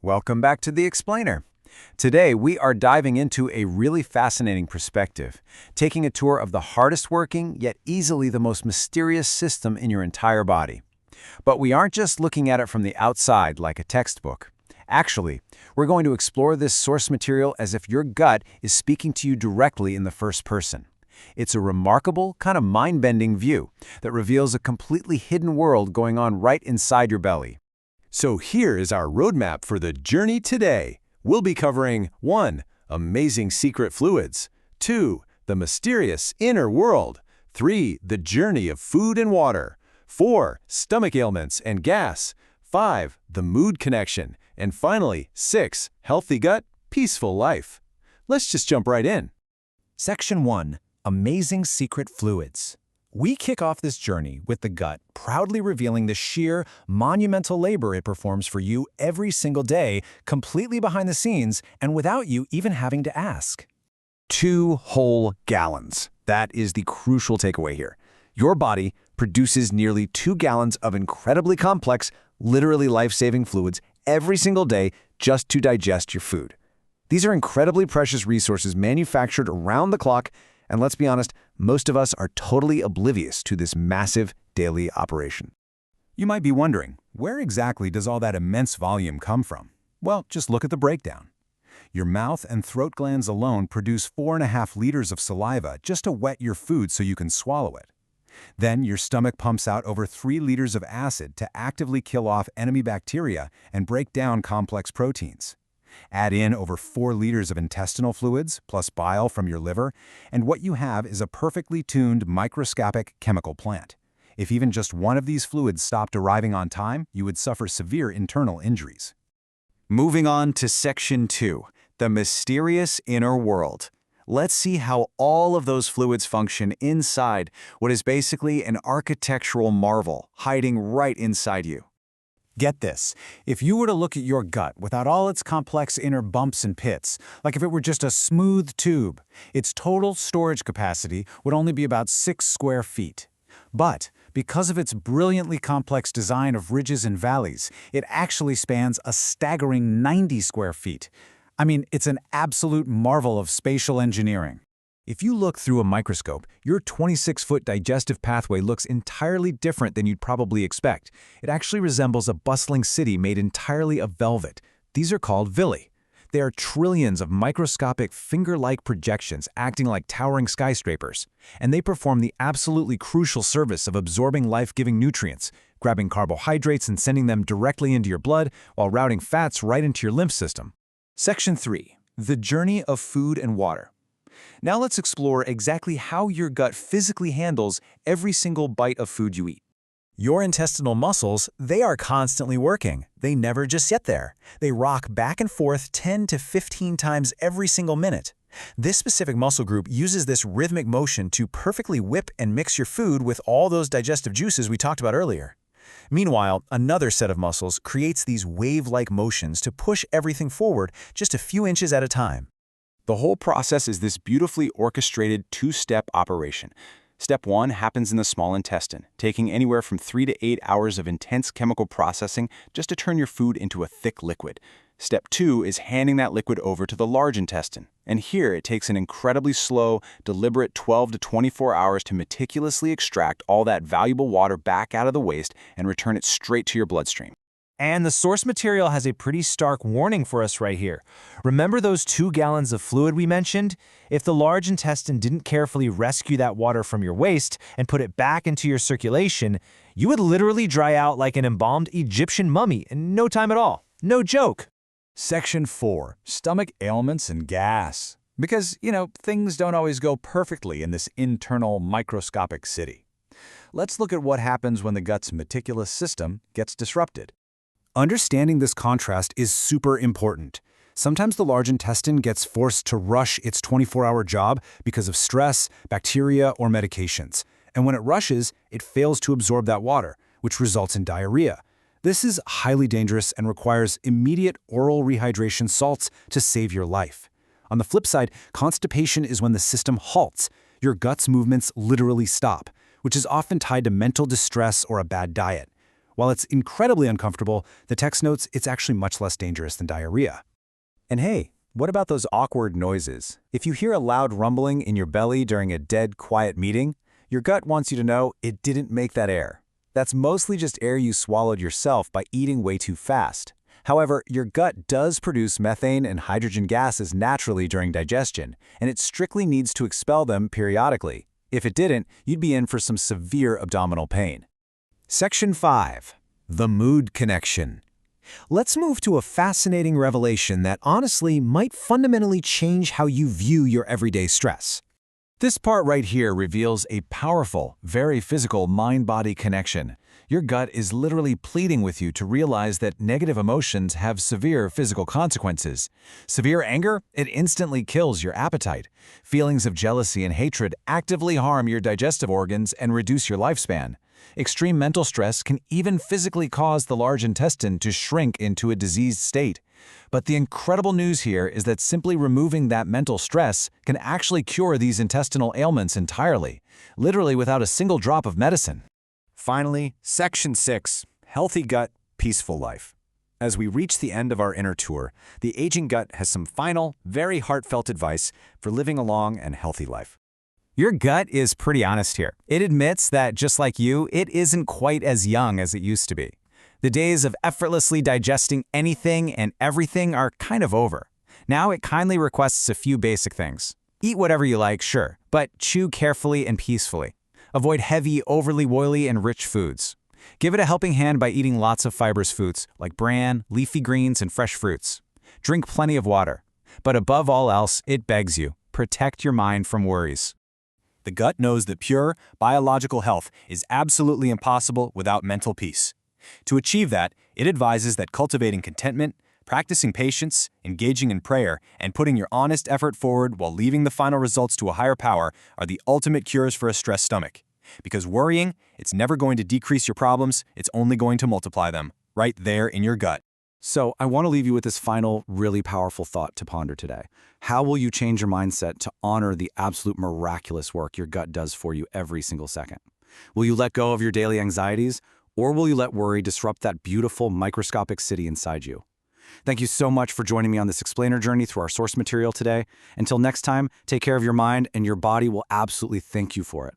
Welcome back to The Explainer. Today, we are diving into a really fascinating perspective, taking a tour of the hardest working, yet easily the most mysterious system in your entire body. But we aren't just looking at it from the outside like a textbook. Actually, we're going to explore this source material as if your gut is speaking to you directly in the first person. It's a remarkable, kind of mind-bending view that reveals a completely hidden world going on right inside your belly. So here is our roadmap for the journey today. We'll be covering 1. Amazing secret fluids. 2. The mysterious inner world. 3. The journey of food and water. 4. Stomach ailments and gas. 5. The mood connection. And finally, 6. Healthy gut, peaceful life. Let's just jump right in. Section 1. Amazing secret fluids. We kick off this journey with the gut, proudly revealing the sheer, monumental labor it performs for you every single day, completely behind the scenes and without you even having to ask. 2 whole gallons. That is the crucial takeaway here. Your body produces nearly 2 gallons of incredibly complex, literally life-saving fluids every single day just to digest your food. These are incredibly precious resources manufactured around the clock, and let's be honest, most of us are totally oblivious to this massive daily operation. You might be wondering, where exactly does all that immense volume come from? Well, just look at the breakdown. Your mouth and throat glands alone produce 4.5 liters of saliva just to wet your food so you can swallow it. Then your stomach pumps out over 3 liters of acid to actively kill off enemy bacteria and break down complex proteins. Add in over 4 liters of intestinal fluids, plus bile from your liver, and what you have is a perfectly tuned microscopic chemical plant. If even just one of these fluids stopped arriving on time, you would suffer severe internal injuries. Moving on to Section 2, the mysterious inner world. Let's see how all of those fluids function inside what is basically an architectural marvel hiding right inside you. Get this, if you were to look at your gut without all its complex inner bumps and pits, like if it were just a smooth tube, its total storage capacity would only be about 6 square feet. But because of its brilliantly complex design of ridges and valleys, it actually spans a staggering 90 square feet. I mean, it's an absolute marvel of spatial engineering. If you look through a microscope, your 26-foot digestive pathway looks entirely different than you'd probably expect. It actually resembles a bustling city made entirely of velvet. These are called villi. They are trillions of microscopic finger-like projections acting like towering skyscrapers. And they perform the absolutely crucial service of absorbing life-giving nutrients, grabbing carbohydrates and sending them directly into your blood while routing fats right into your lymph system. Section 3. The journey of food and water. Now let's explore exactly how your gut physically handles every single bite of food you eat. Your intestinal muscles, they are constantly working. They never just sit there. They rock back and forth 10 to 15 times every single minute. This specific muscle group uses this rhythmic motion to perfectly whip and mix your food with all those digestive juices we talked about earlier. Meanwhile, another set of muscles creates these wave-like motions to push everything forward just a few inches at a time. The whole process is this beautifully orchestrated 2-step operation. Step 1 happens in the small intestine, taking anywhere from 3 to 8 hours of intense chemical processing just to turn your food into a thick liquid. Step 2 is handing that liquid over to the large intestine. And here it takes an incredibly slow, deliberate 12 to 24 hours to meticulously extract all that valuable water back out of the waste and return it straight to your bloodstream. And the source material has a pretty stark warning for us right here. Remember those 2 gallons of fluid we mentioned? If the large intestine didn't carefully rescue that water from your waste and put it back into your circulation, you would literally dry out like an embalmed Egyptian mummy in no time at all. No joke. Section 4. Stomach ailments and gas. Because, things don't always go perfectly in this internal microscopic city. Let's look at what happens when the gut's meticulous system gets disrupted. Understanding this contrast is super important. Sometimes the large intestine gets forced to rush its 24-hour job because of stress, bacteria, or medications. And when it rushes, it fails to absorb that water, which results in diarrhea. This is highly dangerous and requires immediate oral rehydration salts to save your life. On the flip side, constipation is when the system halts. Your gut's movements literally stop, which is often tied to mental distress or a bad diet. While it's incredibly uncomfortable, the text notes it's actually much less dangerous than diarrhea. And hey, what about those awkward noises? If you hear a loud rumbling in your belly during a dead, quiet meeting, your gut wants you to know it didn't make that air. That's mostly just air you swallowed yourself by eating way too fast. However, your gut does produce methane and hydrogen gases naturally during digestion, and it strictly needs to expel them periodically. If it didn't, you'd be in for some severe abdominal pain. Section 5. The Mood Connection. Let's move to a fascinating revelation that honestly might fundamentally change how you view your everyday stress. This part right here reveals a powerful, very physical mind-body connection. Your gut is literally pleading with you to realize that negative emotions have severe physical consequences. Severe anger, it instantly kills your appetite. Feelings of jealousy and hatred actively harm your digestive organs and reduce your lifespan. Extreme mental stress can even physically cause the large intestine to shrink into a diseased state. But the incredible news here is that simply removing that mental stress can actually cure these intestinal ailments entirely, literally without a single drop of medicine. Finally, Section 6, Healthy Gut, Peaceful Life. As we reach the end of our inner tour, the Aging Gut has some final, very heartfelt advice for living a long and healthy life. Your gut is pretty honest here. It admits that, just like you, it isn't quite as young as it used to be. The days of effortlessly digesting anything and everything are kind of over. Now it kindly requests a few basic things. Eat whatever you like, sure, but chew carefully and peacefully. Avoid heavy, overly oily and rich foods. Give it a helping hand by eating lots of fibrous foods like bran, leafy greens, and fresh fruits. Drink plenty of water. But above all else, it begs you, protect your mind from worries. The gut knows that pure, biological health is absolutely impossible without mental peace. To achieve that, it advises that cultivating contentment, practicing patience, engaging in prayer, and putting your honest effort forward while leaving the final results to a higher power are the ultimate cures for a stressed stomach. Because worrying, it's never going to decrease your problems, it's only going to multiply them, right there in your gut. So I want to leave you with this final, really powerful thought to ponder today. How will you change your mindset to honor the absolute miraculous work your gut does for you every single second? Will you let go of your daily anxieties, or will you let worry disrupt that beautiful microscopic city inside you? Thank you so much for joining me on this explainer journey through our source material today. Until next time, take care of your mind, and your body will absolutely thank you for it.